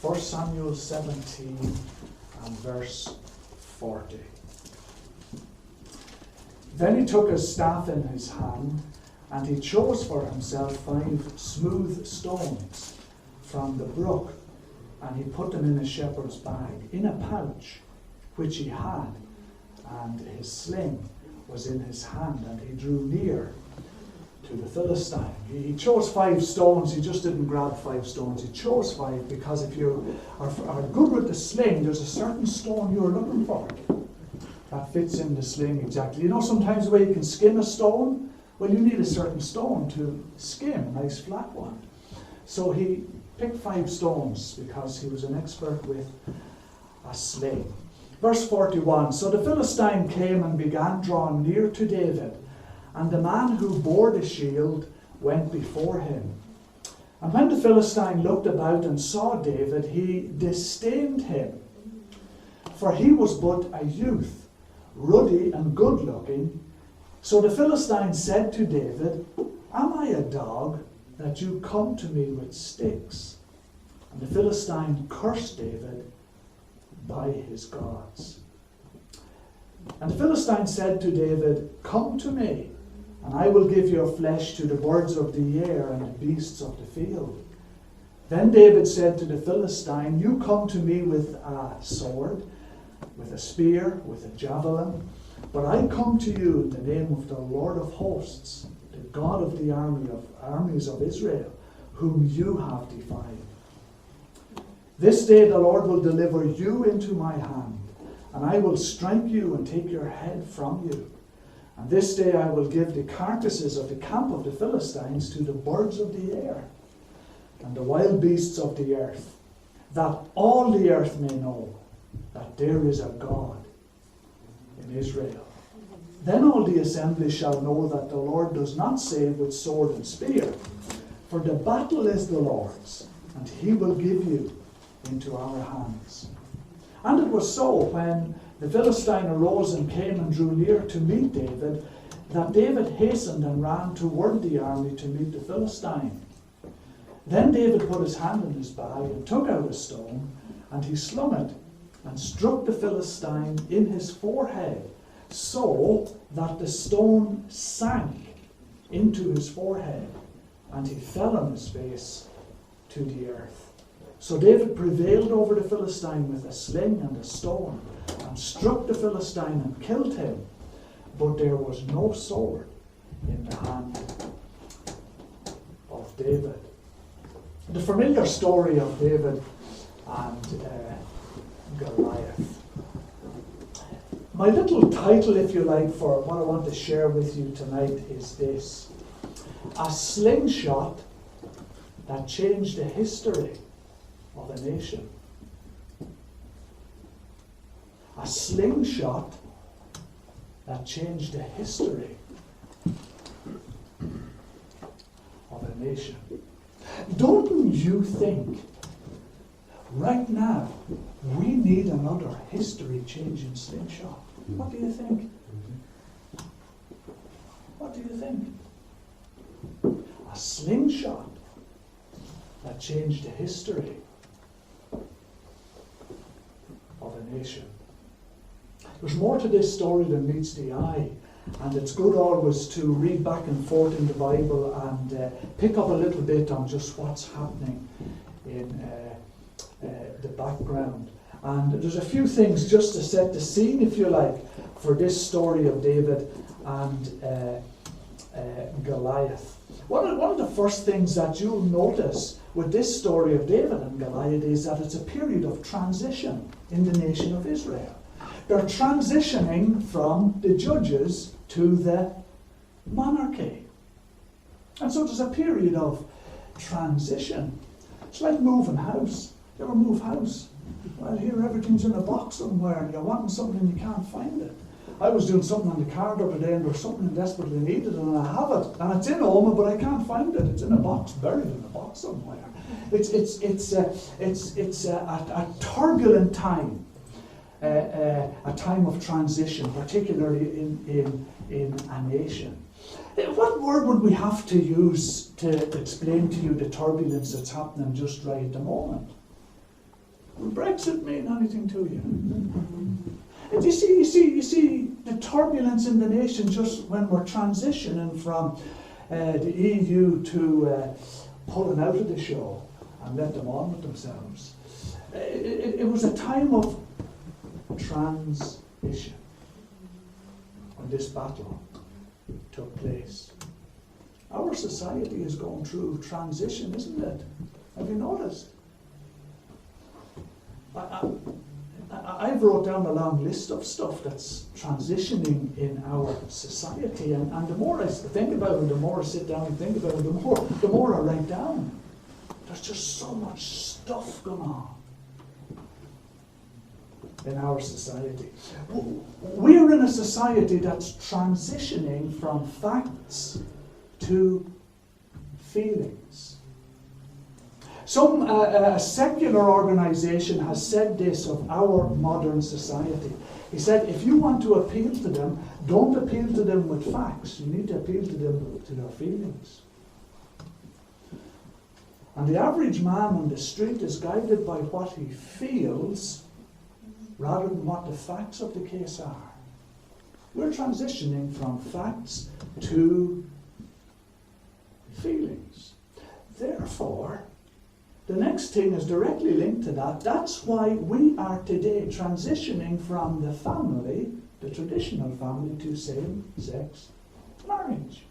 1 Samuel 17 and verse 40. Then he took his staff in his hand, and he chose for himself 5 smooth stones from the brook, and he put them in a shepherd's bag, in a pouch which he had, and his sling was in his hand, and he drew near to the Philistine. He chose 5 stones. He just didn't grab 5 stones. He chose 5 because if you are good with the sling, there's a certain stone you're looking for that fits in the sling exactly. You know, sometimes the way you can skin a stone, well, you need a certain stone to skin, a nice flat one. So he picked 5 stones because he was an expert with a sling. Verse 41, so the Philistine came and began drawing near to David, and the man who bore the shield went before him. And when the Philistine looked about and saw David, he disdained him, for he was but a youth, ruddy and good-looking. So the Philistine said to David, am I a dog that you come to me with sticks? And the Philistine cursed David by his gods. And the Philistine said to David, come to me, and I will give your flesh to the birds of the air and the beasts of the field. Then David said to the Philistine, you come to me with a sword, with a spear, with a javelin, but I come to you in the name of the Lord of hosts, the God of the armies of Israel, whom you have defied. This day the Lord will deliver you into my hand, and I will strike you and take your head from you. And this day I will give the carcasses of the camp of the Philistines to the birds of the air and the wild beasts of the earth, that all the earth may know that there is a God in Israel. Then all the assembly shall know that the Lord does not save with sword and spear, for the battle is the Lord's, and he will give you into our hands. And it was so, when the Philistine arose and came and drew near to meet David, that David hastened and ran toward the army to meet the Philistine. Then David put his hand in his bag and took out a stone, and he slung it and struck the Philistine in his forehead, so that the stone sank into his forehead, and he fell on his face to the earth. So David prevailed over the Philistine with a sling and a stone, and struck the Philistine and killed him, but there was no sword in the hand of David. The familiar story of David and Goliath. My little title, if you like, for what I want to share with you tonight is this: a slingshot that changed the history of a nation. A slingshot that changed the history of a nation. Don't you think right now we need another history-changing slingshot? What do you think? What do you think? A slingshot that changed the history of a nation. There's more to this story than meets the eye, and it's good always to read back and forth in the Bible and pick up a little bit on just what's happening in the background. And there's a few things just to set the scene, if you like, for this story of David and Goliath. One of the first things that you'll notice with this story of David and Goliath is that it's a period of transition in the nation of Israel. They're transitioning from the judges to the monarchy. And so there's a period of transition. It's like moving house. You ever move house? Well, here everything's in a box somewhere, and you're wanting something and you can't find it. I was doing something on the car the other day, and there's something desperately needed, and I have it, and it's in home, but I can't find it. It's in a box, buried in a box somewhere. It's a turbulent time, a time of transition, particularly in a nation. What word would we have to use to explain to you the turbulence that's happening just right at the moment? Will Brexit mean anything to you? And you see the turbulence in the nation just when we're transitioning from the EU to pulling out of the show and let them on with themselves. It was a time of transition when this battle took place. Our society is going through transition, isn't it? Have you noticed? I've wrote down a long list of stuff that's transitioning in our society, and the more I think about it, the more I sit down and think about it, the more I write down. There's just so much stuff going on in our society. We're in a society that's transitioning from facts to feelings. Some secular organisation has said this of our modern society. He said, if you want to appeal to them, don't appeal to them with facts. You need to appeal to them to their feelings. And the average man on the street is guided by what he feels rather than what the facts of the case are. We're transitioning from facts to feelings. Therefore, the next thing is directly linked to that. That's why we are today transitioning from the family, the traditional family, to same-sex marriage.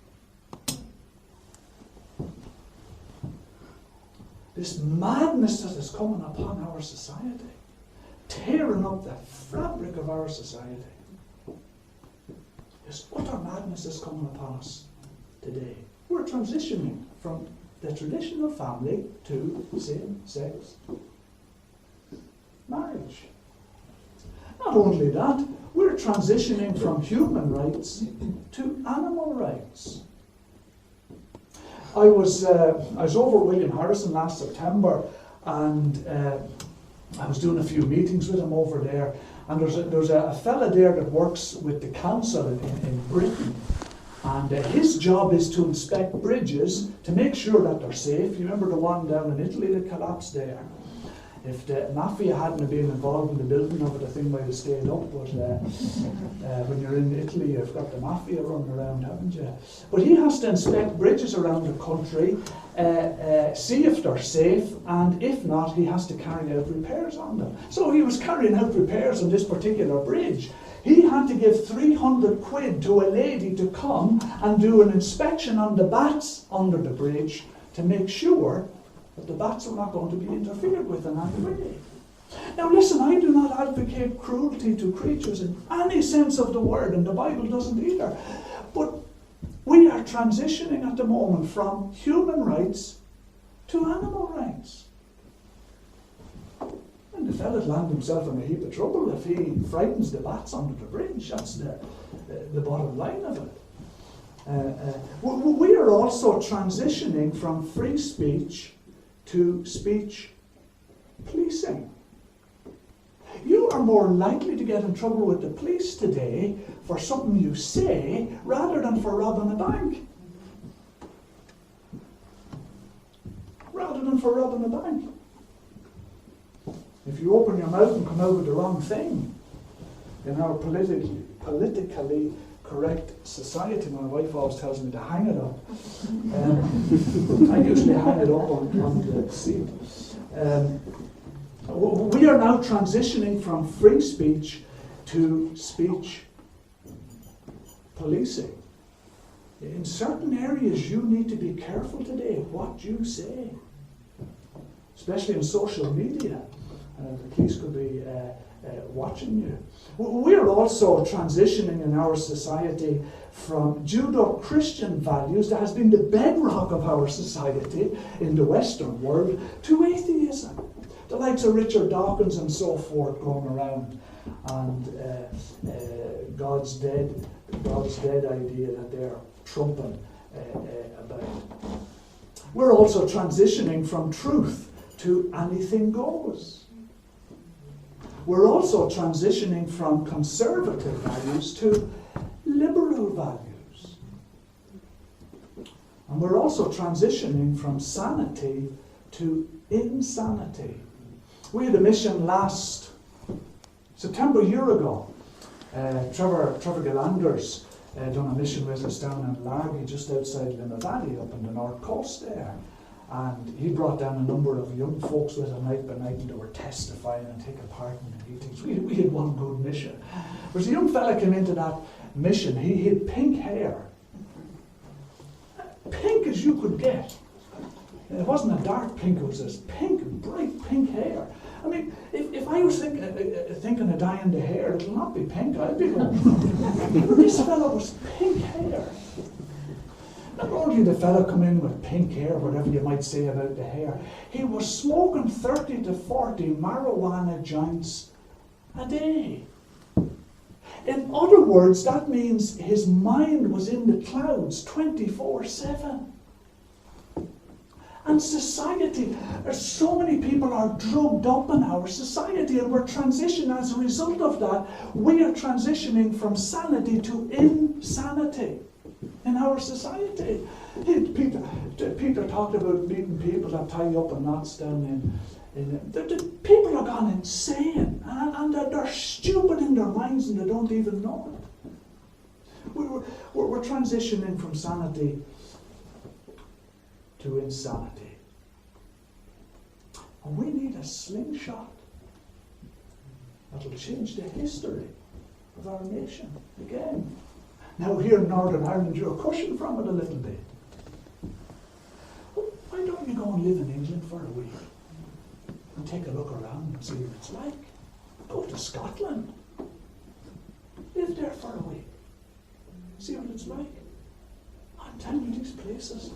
This madness that is coming upon our society, tearing up the fabric of our society. This utter madness is coming upon us today. We're transitioning from the traditional family to same-sex marriage. Not only that, we're transitioning from human rights to animal rights. I was over at William Harrison last September, and I was doing a few meetings with him over there, and there's a fella there that works with the council in Britain. And his job is to inspect bridges to make sure that they're safe. You remember the one down in Italy that collapsed there? If the Mafia hadn't been involved in the building of it, the thing might have stayed up. But when you're in Italy, you've got the Mafia running around, haven't you? But he has to inspect bridges around the country, see if they're safe, and if not, he has to carry out repairs on them. So he was carrying out repairs on this particular bridge. He had to give 300 quid to a lady to come and do an inspection on the bats under the bridge to make sure that the bats are not going to be interfered with in any way. Now listen, I do not advocate cruelty to creatures in any sense of the word, and the Bible doesn't either. But we are transitioning at the moment from human rights to animal rights. And the fella'd land himself in a heap of trouble if he frightens the bats under the bridge. That's the bottom line of it. We are also transitioning from free speech to speech policing. You are more likely to get in trouble with the police today for something you say rather than for robbing a bank. Rather than for robbing a bank. If you open your mouth and come out with the wrong thing, in our politically correct society, my wife always tells me to hang it up. I usually hang it up on the seat. We are now transitioning from free speech to speech policing. In certain areas, you need to be careful today what you say, especially in social media. The police could be watching you. We're also transitioning in our society from Judeo-Christian values that has been the bedrock of our society in the Western world to atheism. The likes of Richard Dawkins and so forth going around, and God's dead idea that they're trumping about. We're also transitioning from truth to anything goes. We're also transitioning from conservative values to liberal values. And we're also transitioning from sanity to insanity. We had a mission last September, a year ago. Trevor Galanders done a mission with us down in Largy, just outside Limavady, up on the north coast there. And he brought down a number of young folks with him night by night, and they were testifying and taking part in meetings. We had one good mission. There was a young fella came into that mission. He had pink hair. Pink as you could get. It wasn't a dark pink, it was this pink, bright pink hair. I mean, if I was thinking of dyeing the hair, it'll not be pink, I'd be going. But this fella was pink hair. Not only did the fella come in with pink hair, whatever you might say about the hair, he was smoking 30 to 40 marijuana joints a day. In other words, that means his mind was in the clouds 24/7. And society, so many people are drugged up in our society, and we're transitioning as a result of that. We are transitioning from sanity to insanity in our society. Peter talked about meeting people that tie up in knots down the people are gone insane, and they're stupid in their minds, and they don't even know it. We're transitioning from sanity to insanity. And we need a slingshot that'll change the history of our nation again. Now here in Northern Ireland, you're cushioned from it a little bit. Why don't you go and live in England for a week and take a look around and see what it's like? Go to Scotland. Live there for a week. See what it's like. I'm telling you, these places,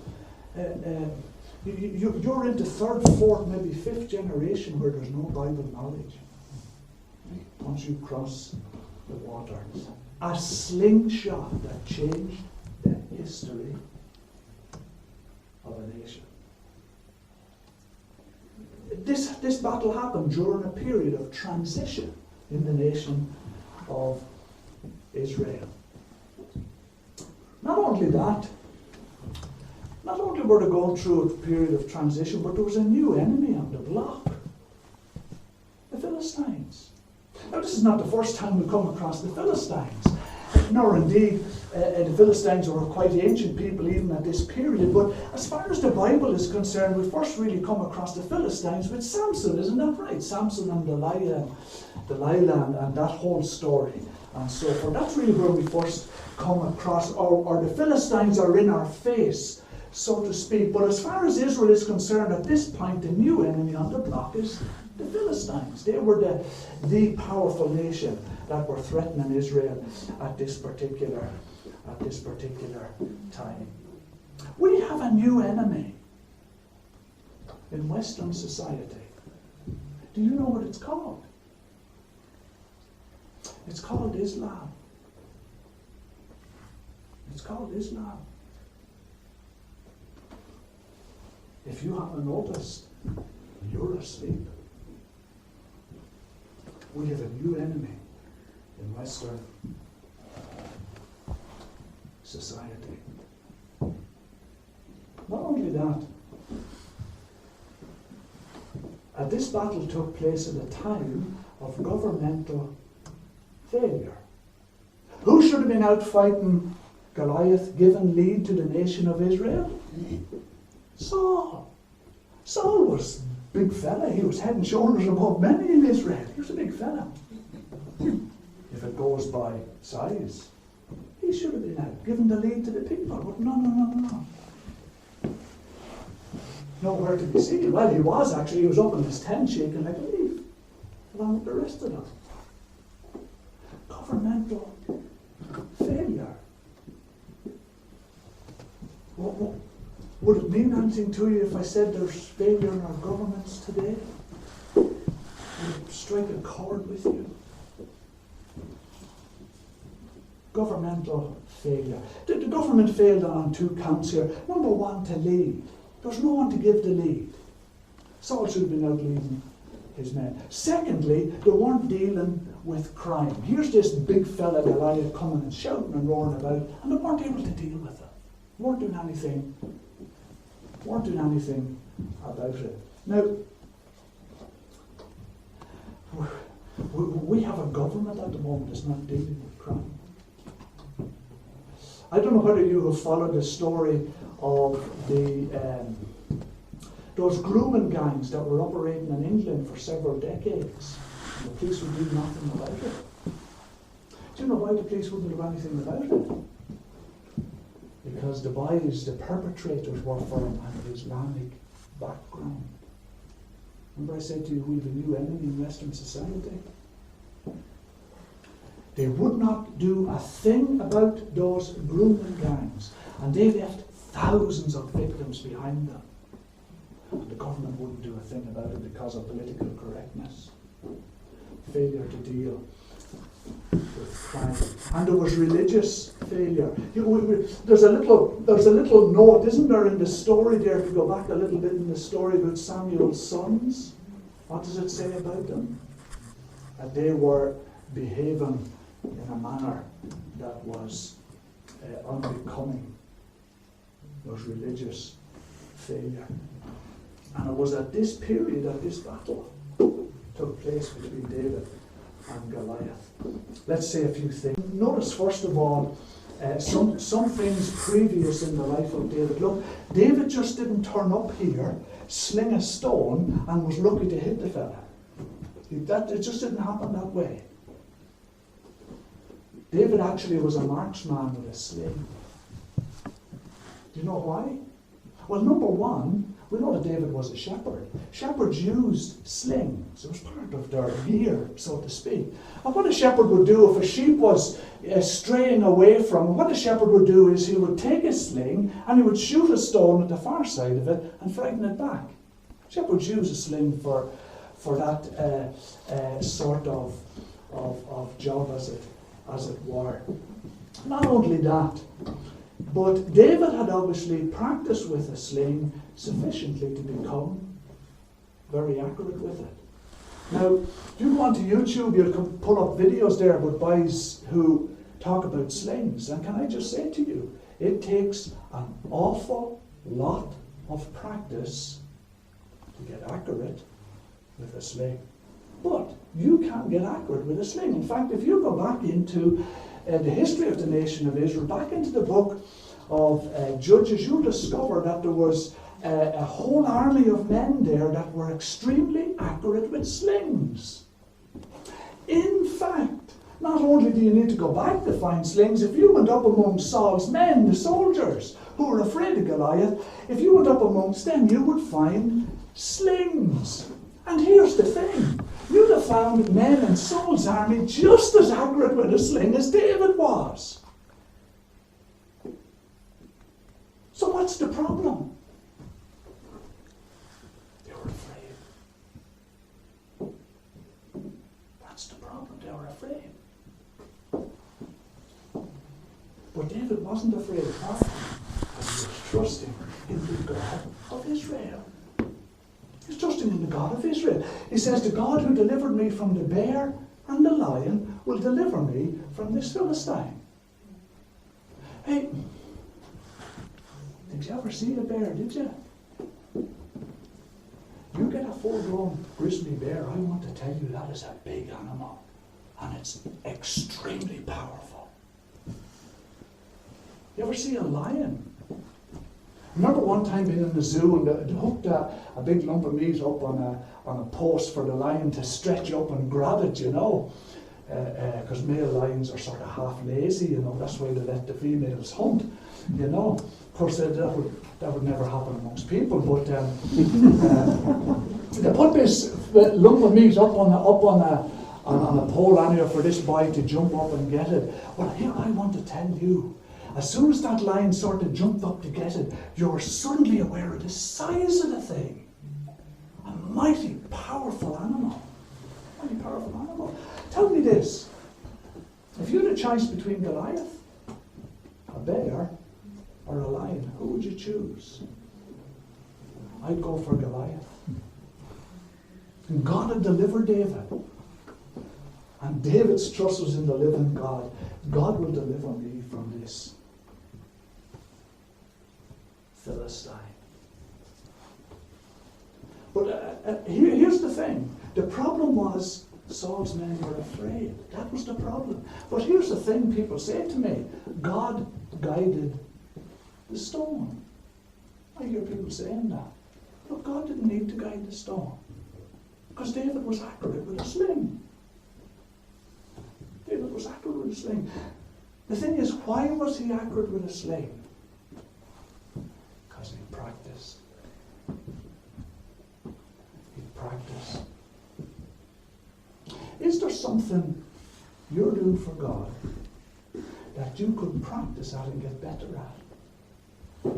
you're into third, fourth, maybe fifth generation where there's no Bible knowledge once you cross the water. A slingshot that changed the history of a nation. This battle happened during a period of transition in the nation of Israel. Not only that, not only were they going through a period of transition, but there was a new enemy on the block. The Philistines. Now this is not the first time we come across the Philistines. Nor indeed, the Philistines were quite ancient people even at this period. But as far as the Bible is concerned, we first really come across the Philistines with Samson, isn't that right? Samson and Delilah and that whole story and so forth. That's really where we first come across, or the Philistines are in our face, so to speak. But as far as Israel is concerned, at this point, the new enemy on the block is the Philistines. They were the powerful nation that were threatening Israel at this particular time. We have a new enemy in Western society. Do you know what it's called? It's called Islam. It's called Islam. If you haven't noticed, you're asleep. We have a new enemy in Western society. Not only that, this battle took place at a time of governmental failure. Who should have been out fighting Goliath, giving lead to the nation of Israel? Saul. Saul was a big fella. He was head and shoulders above many in Israel. He was a big fella. If it goes by size, he should have been out, giving the lead to the people. But no. Nowhere to be seen. Well, he was actually. He was up in his tent shaking like a leaf, along with the rest of them. Governmental failure. Would it mean anything to you if I said there's failure in our governments today? Would it strike a chord with you? Governmental failure. The government failed on two counts here. Number one, to lead. There's no one to give the lead. Saul should have been out leading his men. Secondly, they weren't dealing with crime. Here's this big fella Goliath coming and shouting and roaring about, and they weren't able to deal with it. Weren't doing anything about it. Now, We have a government at the moment that's not dealing with crime. I don't know whether you have followed the story of those grooming gangs that were operating in England for several decades. And the police would do nothing about it. Do you know why the police wouldn't do anything about it? Because the boys, the perpetrators, were from an Islamic background. Remember I said to you, we have a new enemy in Western society? They would not do a thing about those grooming gangs, and they left thousands of victims behind them. And the government wouldn't do a thing about it because of political correctness, failure to deal with crime, and there was religious failure. There's a little note, isn't there, in the story there? If you go back a little bit in the story about Samuel's sons, what does it say about them? That they were behaving in a manner that was unbecoming. There was religious failure. And it was at this period that this battle took place between David and Goliath. Let's say a few things. Notice first of all some things previous in the life of David. Look, David just didn't turn up here, sling a stone, and was lucky to hit the fella. It just didn't happen that way. David actually was a marksman with a sling. Do you know why? Well, number one, we know that David was a shepherd. Shepherds used slings. It was part of their gear, so to speak. And what a shepherd would do if a sheep was straying away from him, what a shepherd would do is he would take a sling and he would shoot a stone at the far side of it and frighten it back. Shepherds use a sling for that sort of job, as it were. Not only that, but David had obviously practiced with a sling sufficiently to become very accurate with it. Now, if you go onto YouTube, you'll pull up videos there about boys who talk about slings. And can I just say to you, it takes an awful lot of practice to get accurate with a sling. But you can get accurate with a sling. In fact, if you go back into the history of the nation of Israel, back into the book of Judges, you'll discover that there was a whole army of men there that were extremely accurate with slings. In fact, not only do you need to go back to find slings, if you went up among Saul's men, the soldiers who were afraid of Goliath, if you went up amongst them, you would find slings. And here's the thing, you'd have found men in Saul's army just as accurate with a sling as David was. So what's the problem? They were afraid. That's the problem, they were afraid. But David wasn't afraid of God. He was trusting in the God of Israel. He's trusting in the God of Israel. He says, the God who delivered me from the bear and the lion will deliver me from this Philistine. Hey, did you ever see a bear, did you? You get a full-grown grizzly bear, I want to tell you that is a big animal. And it's extremely powerful. You ever see a lion? Remember one time being in the zoo and they hooked a big lump of meat up on a post for the lion to stretch up and grab it, you know. Because male lions are sort of half lazy, you know, that's why they let the females hunt, you know. Of course, that would never happen amongst people, but they put this lump of meat up on a pole anyway for this boy to jump up and get it. Well, here I want to tell you, as soon as that lion sort of jumped up to get it, you're suddenly aware of the size of the thing. A mighty powerful animal. Mighty powerful animal. Tell me this. If you had a choice between Goliath, a bear, or a lion, who would you choose? I'd go for Goliath. And God had delivered David. And David's trust was in the living God. God will deliver me from this Philistine. But here's the thing. The problem was Saul's men were afraid. That was the problem. But here's the thing people say to me. God guided the stone. I hear people saying that. Look, God didn't need to guide the stone. Because David was accurate with a sling. David was accurate with a sling. The thing is, why was he accurate with a sling? Because he practiced. He practiced. Is there something you're doing for God that you could practice at and get better at?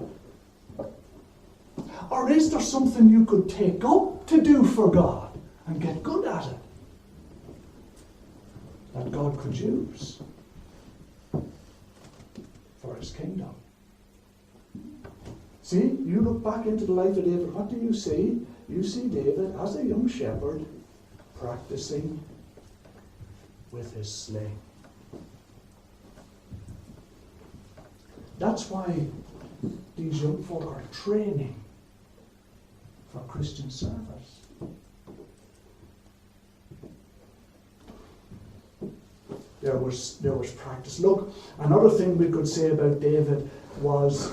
Or is there something you could take up to do for God and get good at it that God could use for his kingdom? See, you look back into the life of David, what do you see? You see David as a young shepherd practicing with his sling. That's why these young folk are training for Christian service. There was practice. Look, another thing we could say about David was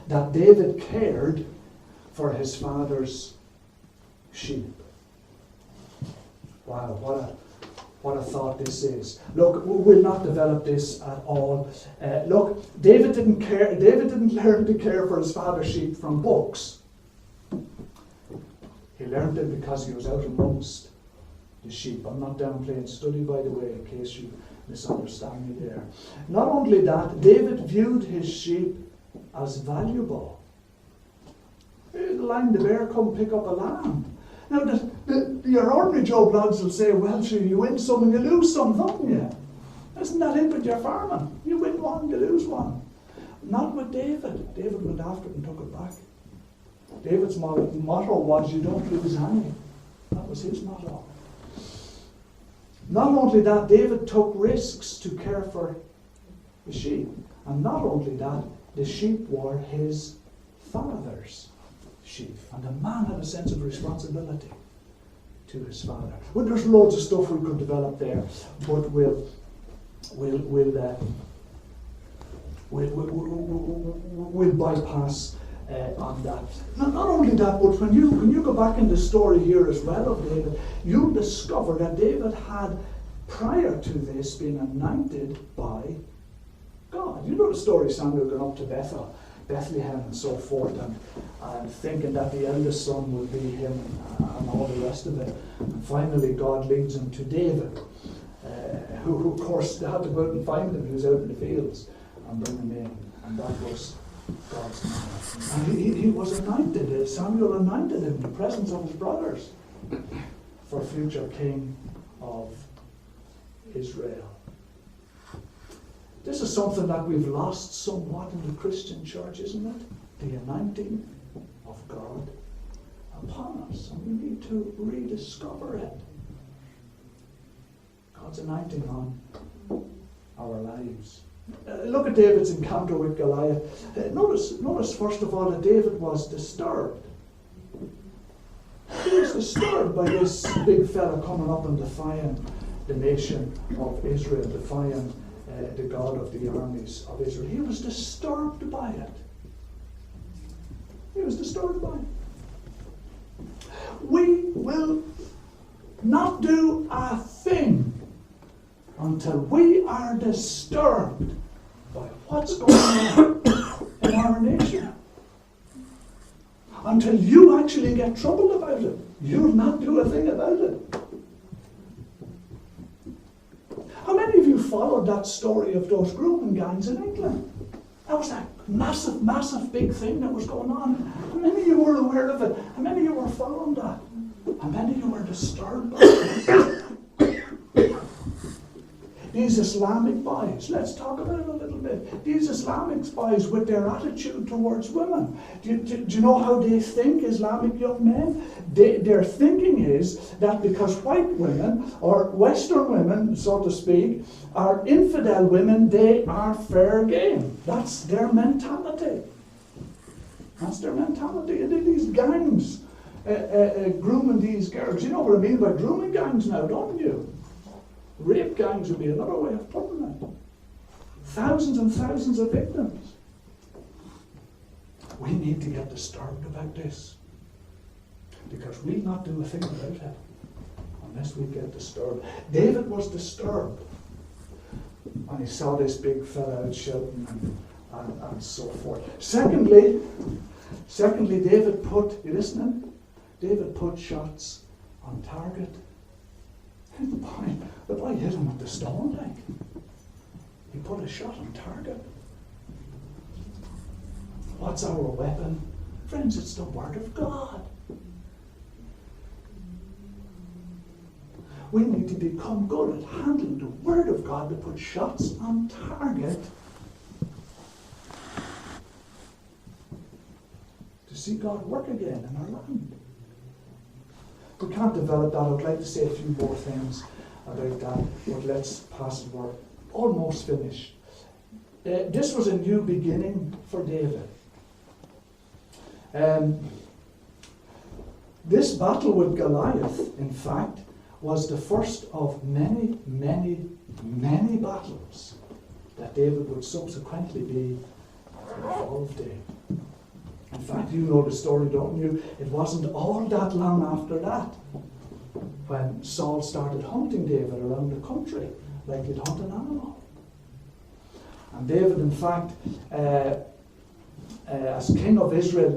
that David cared for his father's sheep. Wow, what a thought this is. Look, we'll not develop this at all. Look, David didn't learn to care for his father's sheep from books. He learned it because he was out amongst the sheep. I'm not downplaying study, by the way, in case you misunderstand me there. Not only that, David viewed his sheep as valuable. The line, the bear come pick up a lamb. Now, your ordinary Joe Bloggs will say, well, sure, you win some and you lose some, don't you? Isn't that it with your farming? You win one, you lose one. Not with David. David went after it and took it back. David's motto was, you don't lose any. That was his motto. Not only that, David took risks to care for the sheep. And not only that, the sheep were his father's sheep. And the man had a sense of responsibility to his father. Well, there's loads of stuff we could develop there, but we'll bypass on that. Not only that, but when you go back in the story here as well of David, you'll discover that David had, prior to this, been anointed by God. You know the story, Samuel going up to Bethlehem and so forth, and thinking that the eldest son would be him and all the rest of it. And finally God leads him to David, who of course they had to go out and find him. He was out in the fields and bring him in. And that was God's man. And he was anointed. Samuel anointed him in the presence of his brothers for future king of Israel. This is something that we've lost somewhat in the Christian church, isn't it? The anointing of God upon us. And we need to rediscover it. God's anointing on our lives. Look at David's encounter with Goliath. Notice first of all that David was disturbed. He was disturbed by this big fella coming up and defying the nation of Israel, defying the God of the armies of Israel. He was disturbed by it. He was disturbed by it. We will not do a thing until we are disturbed by what's going on in our nation. Until you actually get troubled about it, you'll not do a thing about it. How many of you followed that story of those grooming gangs in England? That was a massive, massive big thing that was going on. How many of you were aware of it? How many of you were following that? How many of you were disturbed by it? These Islamic boys, let's talk about it a little bit. These Islamic boys with their attitude towards women. Do you know how they think, Islamic young men? Their thinking is that because white women, or Western women, so to speak, are infidel women, they are fair game. That's their mentality. That's their mentality. And these gangs grooming these girls. You know what I mean by grooming gangs now, don't you? Rape gangs would be another way of putting it. Thousands and thousands of victims. We need to get disturbed about this, because we'll not do a thing about it unless we get disturbed. David was disturbed when he saw this big fella out shouting and so forth. Secondly, David put, you listening? David put shots on target. The boy hit him with the stone, like. He put a shot on target. What's our weapon? Friends, it's the Word of God. We need to become good at handling the Word of God to put shots on target to see God work again in our land. We can't develop that. I would like to say a few more things about that, but let's pass it. We're almost finished. This was a new beginning for David. This battle with Goliath, in fact, was the first of many, many, many battles that David would subsequently be involved in. In fact, you know the story, don't you? It wasn't all that long after that when Saul started hunting David around the country like he'd hunt an animal. And David, in fact, as king of Israel,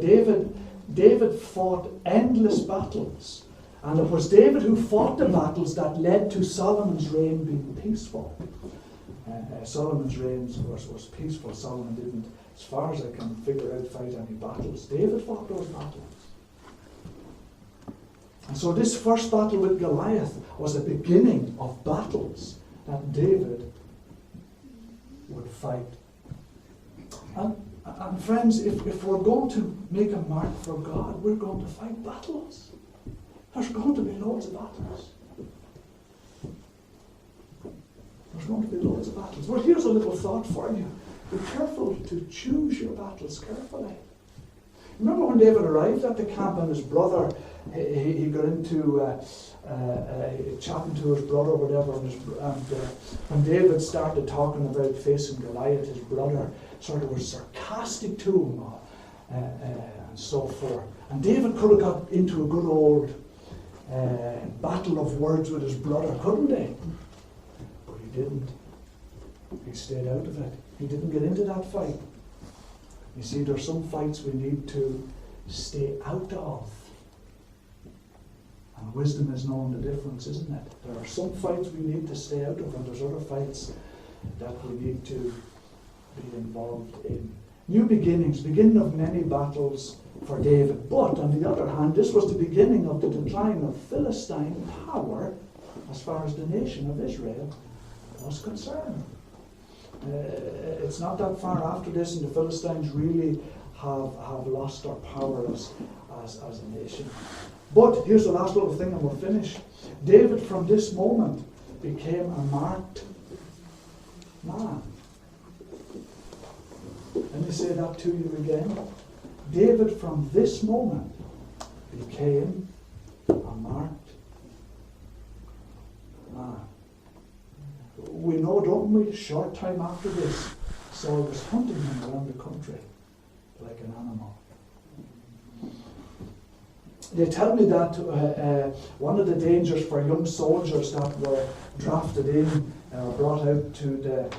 David fought endless battles. And it was David who fought the battles that led to Solomon's reign being peaceful. Solomon's reign was peaceful. Solomon didn't, as far as I can figure out, fight any battles. David fought those battles. And so this first battle with Goliath was a beginning of battles that David would fight. And friends, if we're going to make a mark for God, we're going to fight battles. There's going to be loads of battles. There's going to be loads of battles. Well, here's a little thought for you. Be careful to choose your battles carefully. Remember when David arrived at the camp and his brother, he got into chatting to his brother or whatever, and when David started talking about facing Goliath, his brother sort of was sarcastic to him and so forth. And David could have got into a good old battle of words with his brother, couldn't he? But he didn't. He stayed out of it. He didn't get into that fight. You see, there's some fights we need to stay out of. And wisdom is knowing the difference, isn't it? There are some fights we need to stay out of, and there's other fights that we need to be involved in. New beginnings, beginning of many battles for David. But on the other hand, this was the beginning of the decline of Philistine power as far as the nation of Israel was concerned. It's not that far after this, and the Philistines really have lost their power as a nation. But here's the last little thing, and we'll finish. David, from this moment, became a marked man. Let me say that to you again. David, from this moment, became a marked man. We know, don't we, a short time after this, Saul was hunting him around the country like an animal. They tell me that one of the dangers for young soldiers that were drafted in or brought out to the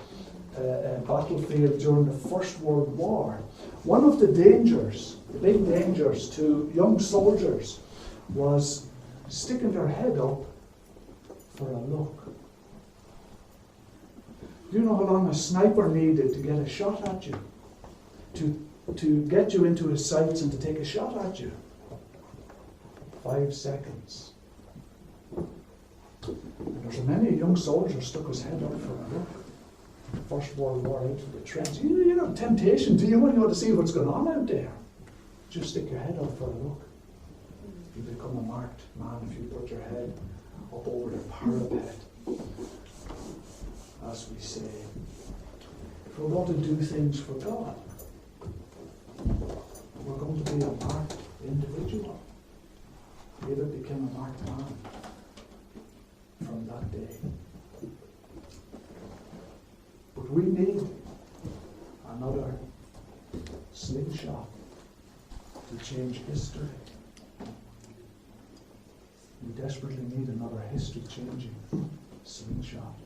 battlefield during the First World War, one of the dangers, the big dangers to young soldiers, was sticking their head up for a look. Do you know how long a sniper needed to get a shot at you? To get you into his sights and to take a shot at you? 5 seconds. And there's many young soldiers stuck his head up for a look. First World War, out for the trench. You know, temptation to you when you want to see what's going on out there. Just stick your head up for a look. You become a marked man if you put your head up over the parapet. As we say, if we're going to do things for God, we're going to be a marked individual. David became a marked man from that day. But we need another slingshot to change history. We desperately need another history-changing slingshot.